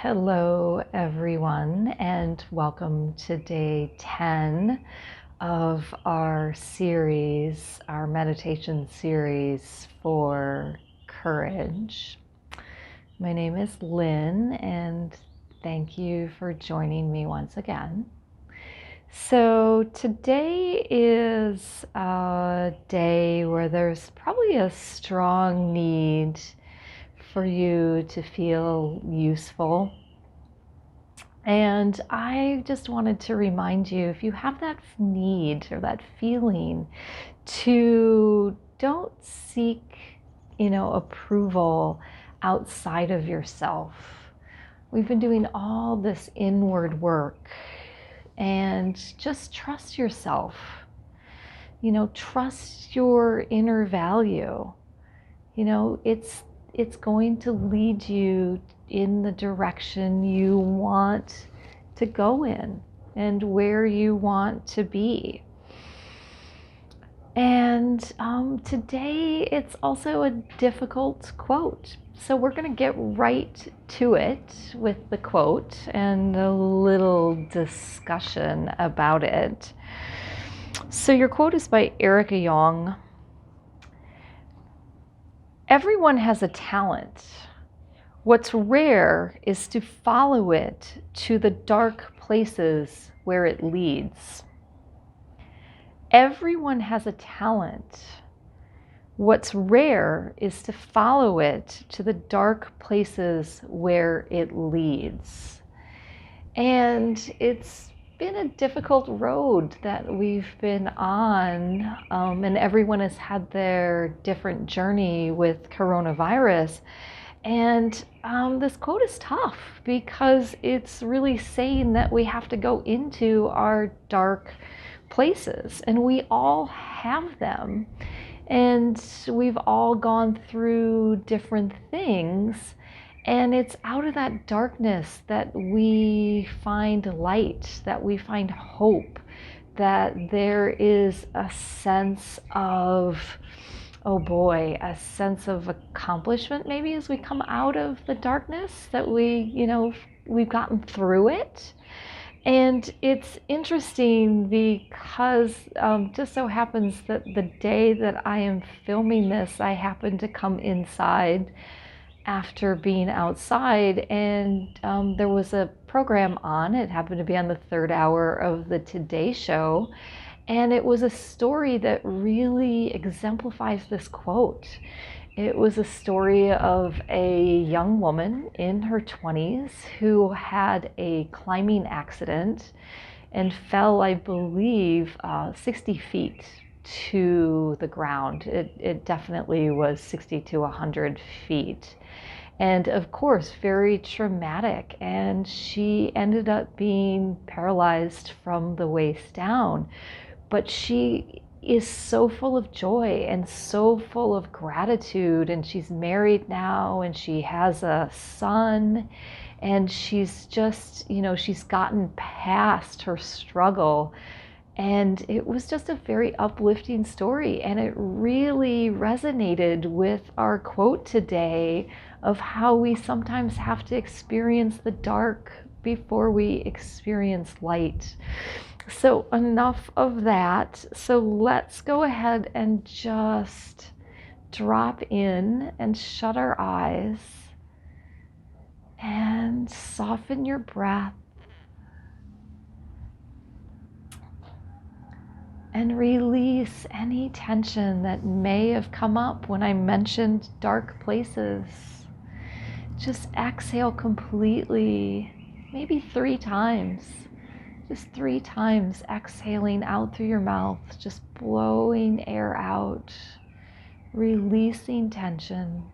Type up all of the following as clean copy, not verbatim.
Hello, everyone, and welcome to day 10 of our series, our meditation series for courage. My name is Lynn, and thank you for joining me once again. So today is a day where there's probably a strong need for you to feel useful. And I just wanted to remind you, if you have that need or that feeling, to don't seek, approval outside of yourself. We've been doing all this inward work, and just trust yourself. Trust your inner value. It's going to lead you in the direction you want to go in and where you want to be. And today it's also a difficult quote. So we're going to get right to it with the quote and a little discussion about it. So your quote is by Erica Young. Everyone has a talent. What's rare is to follow it to the dark places where it leads. Everyone has a talent. What's rare is to follow it to the dark places where it leads. And it's been a difficult road that we've been on, and everyone has had their different journey with coronavirus. And this quote is tough because it's really saying that we have to go into our dark places, and we all have them. And we've all gone through different things. And it's out of that darkness that we find light, that we find hope, that there is a sense of, oh boy, a sense of accomplishment maybe as we come out of the darkness, that we've gotten through it. And it's interesting because just so happens that the day that I am filming this, I happen to come inside after being outside, and there was a program on. It happened to be on the third hour of the Today Show, and it was a story that really exemplifies this quote. It was a story of a young woman in her 20s who had a climbing accident and fell, I believe, 60 feet to the ground. It definitely was 60 to 100 feet. And of course, very traumatic. And she ended up being paralyzed from the waist down. But she is so full of joy and so full of gratitude. And she's married now, and she has a son. And she's just, she's gotten past her struggle. And it was just a very uplifting story. And it really resonated with our quote today of how we sometimes have to experience the dark before we experience light. So enough of that. So let's go ahead and just drop in and shut our eyes and soften your breath. And release any tension that may have come up when I mentioned dark places. Just exhale completely, maybe 3 times. Just 3 times exhaling out through your mouth, just blowing air out, releasing tension.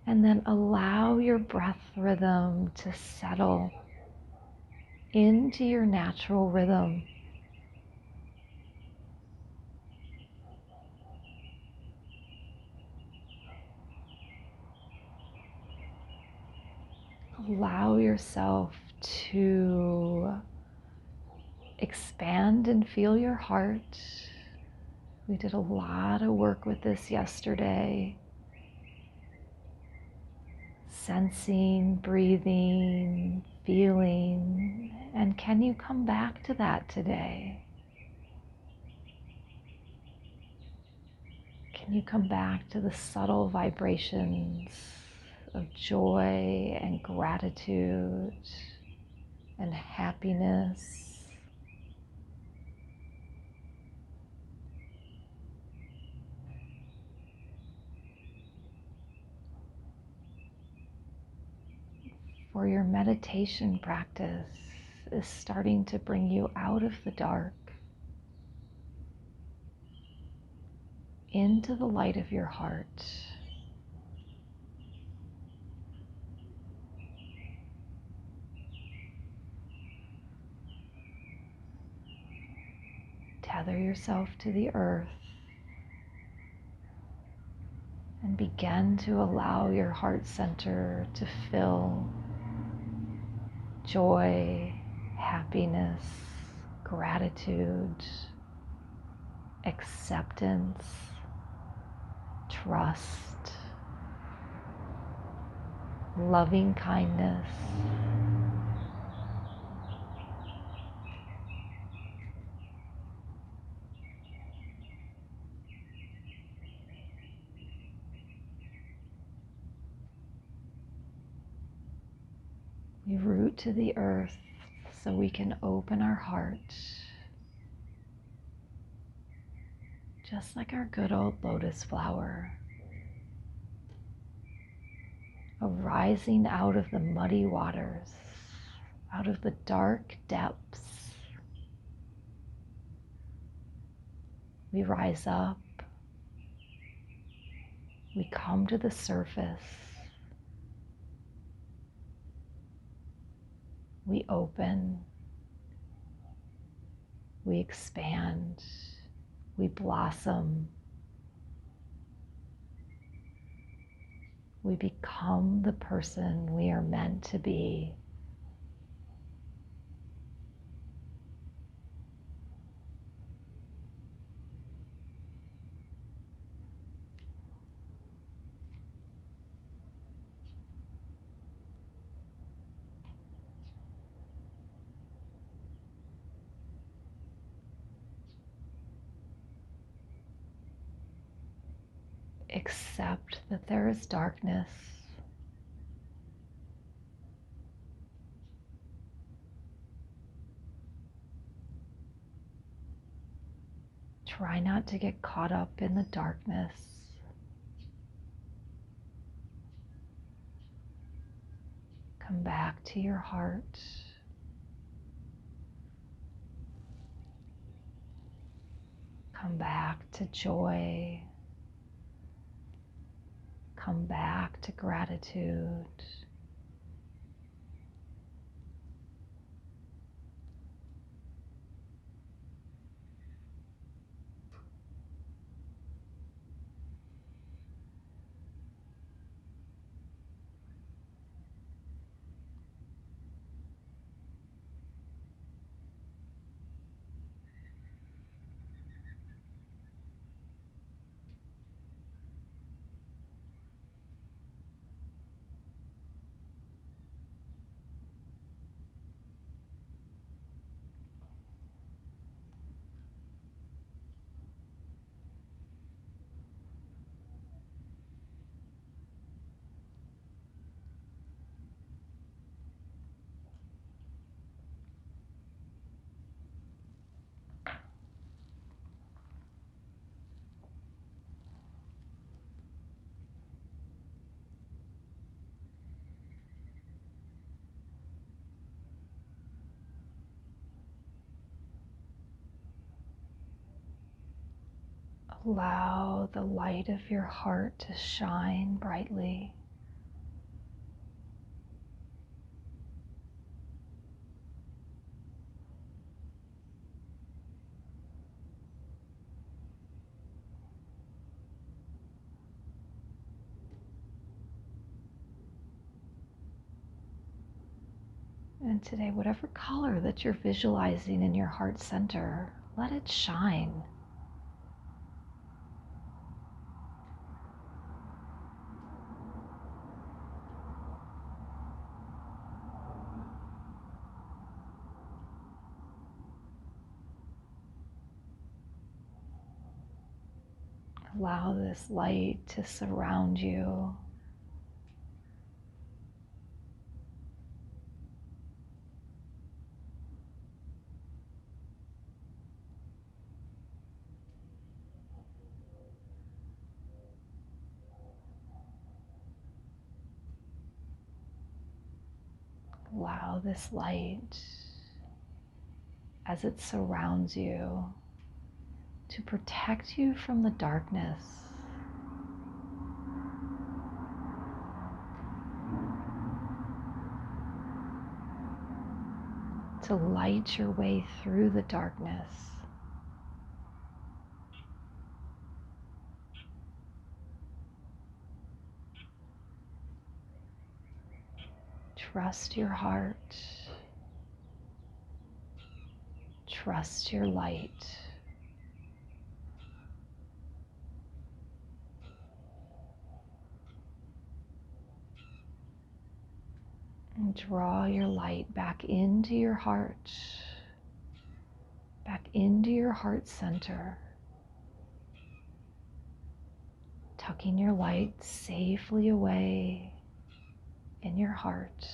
And then allow your breath rhythm to settle into your natural rhythm. Allow yourself to expand and feel your heart. We did a lot of work with this yesterday. sensing, breathing, feeling, and can you come back to that today? Can you come back to the subtle vibrations of joy and gratitude and happiness? For your meditation practice is starting to bring you out of the dark into the light of your heart. Tether yourself to the earth and begin to allow your heart center to fill joy, happiness, gratitude, acceptance, trust, loving kindness. We root to the earth so we can open our heart, just like our good old lotus flower, arising out of the muddy waters, out of the dark depths. We rise up, we come to the surface, we open, we expand, we blossom, we become the person we are meant to be. Accept that there is darkness. Try not to get caught up in the darkness. Come back to your heart. Come back to joy. Come back to gratitude. Allow the light of your heart to shine brightly. And today, whatever color that you're visualizing in your heart center, let it shine. Allow this light to surround you. Allow this light, as it surrounds you, to protect you from the darkness. To light your way through the darkness. Trust your heart. Trust your light. And draw your light back into your heart, back into your heart center, tucking your light safely away in your heart,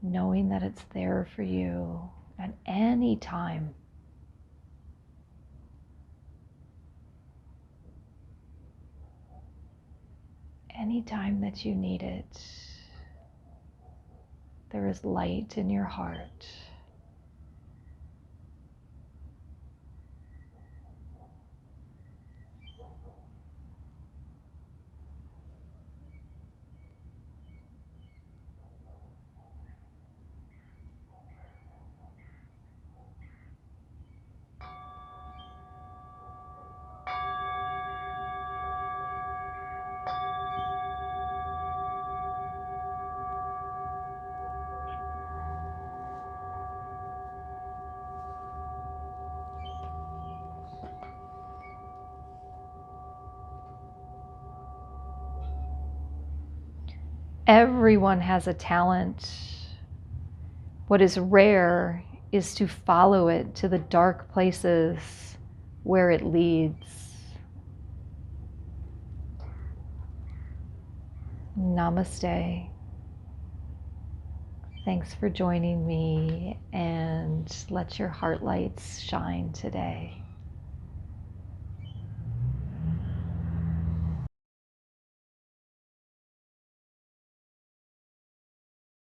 knowing that it's there for you at any time. Anytime that you need it, there is light in your heart. Everyone has a talent. What is rare is to follow it to the dark places where it leads. Namaste. Thanks for joining me, and let your heart lights shine today.